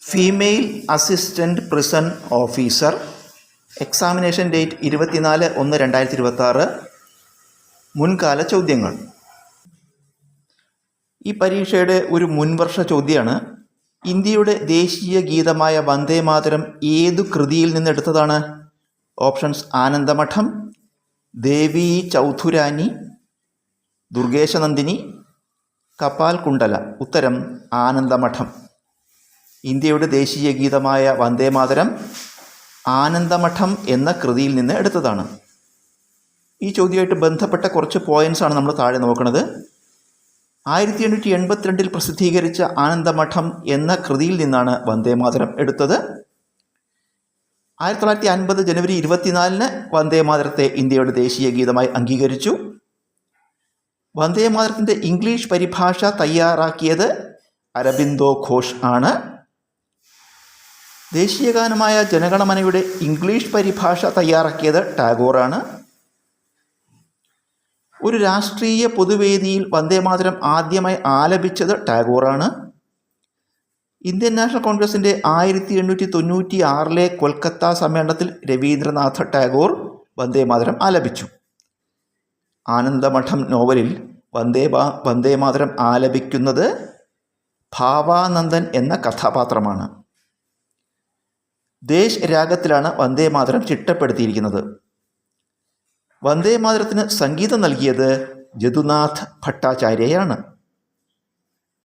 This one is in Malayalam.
Female assistant prison officer. Examination date 24/1/2026. മുൻകാല ചോദ്യങ്ങൾ. ഈ പരീക്ഷയുടെ ഒരു മുൻവർഷ ചോദ്യമാണ്. ഇന്ത്യയുടെ ദേശീയ ഗീതമായ വന്ദേമാതരം ഏതു കൃതിയിൽ നിന്നെടുത്തതാണ്? ഓപ്ഷൻസ്: ആനന്ദമഠം, ദേവി ചൗധുരാനി, ദുർഗേശനന്ദിനി, കപാൽ കുണ്ടല. ഉത്തരം: ആനന്ദമഠം. ഇന്ത്യയുടെ ദേശീയ ഗീതമായ വന്ദേമാതരം ആനന്ദമഠം എന്ന കൃതിയിൽ നിന്ന് എടുത്തതാണ്. ഈ ചോദ്യമായിട്ട് ബന്ധപ്പെട്ട കുറച്ച് പോയിൻറ്റ്സാണ് നമ്മൾ താഴെ നോക്കുന്നത്. 1882 പ്രസിദ്ധീകരിച്ച ആനന്ദമഠം എന്ന കൃതിയിൽ നിന്നാണ് വന്ദേമാതരം എടുത്തത്. 1950 ജനുവരി 24 വന്ദേമാതരത്തെ ഇന്ത്യയുടെ ദേശീയ ഗീതമായി അംഗീകരിച്ചു. വന്ദേമാതരത്തിൻ്റെ ഇംഗ്ലീഷ് പരിഭാഷ തയ്യാറാക്കിയത് അരബിന്ദോ ഘോഷ് ആണ്. ദേശീയഗാനമായ ജനഗണമനയുടെ ഇംഗ്ലീഷ് പരിഭാഷ തയ്യാറാക്കിയത് ടാഗോറാണ്. ഒരു രാഷ്ട്രീയ പൊതുവേദിയിൽ വന്ദേമാതരം ആദ്യമായി ആലപിച്ചത് ടാഗോറാണ്. ഇന്ത്യൻ നാഷണൽ കോൺഗ്രസിൻ്റെ 1896 കൊൽക്കത്ത സമ്മേളനത്തിൽ രവീന്ദ്രനാഥ ടാഗോർ വന്ദേമാതരം ആലപിച്ചു. ആനന്ദമഠം നോവലിൽ വന്ദേമാതരം ആലപിക്കുന്നത് ഭാവാനന്ദൻ എന്ന കഥാപാത്രമാണ്. ദേശ് രാഗത്തിലാണ് വന്ദേമാതരം ചിട്ടപ്പെടുത്തിയിരിക്കുന്നത്. വന്ദേമാതരത്തിന് സംഗീതം നൽകിയത് ജദുനാഥ് ഭട്ടാചാര്യയാണ്.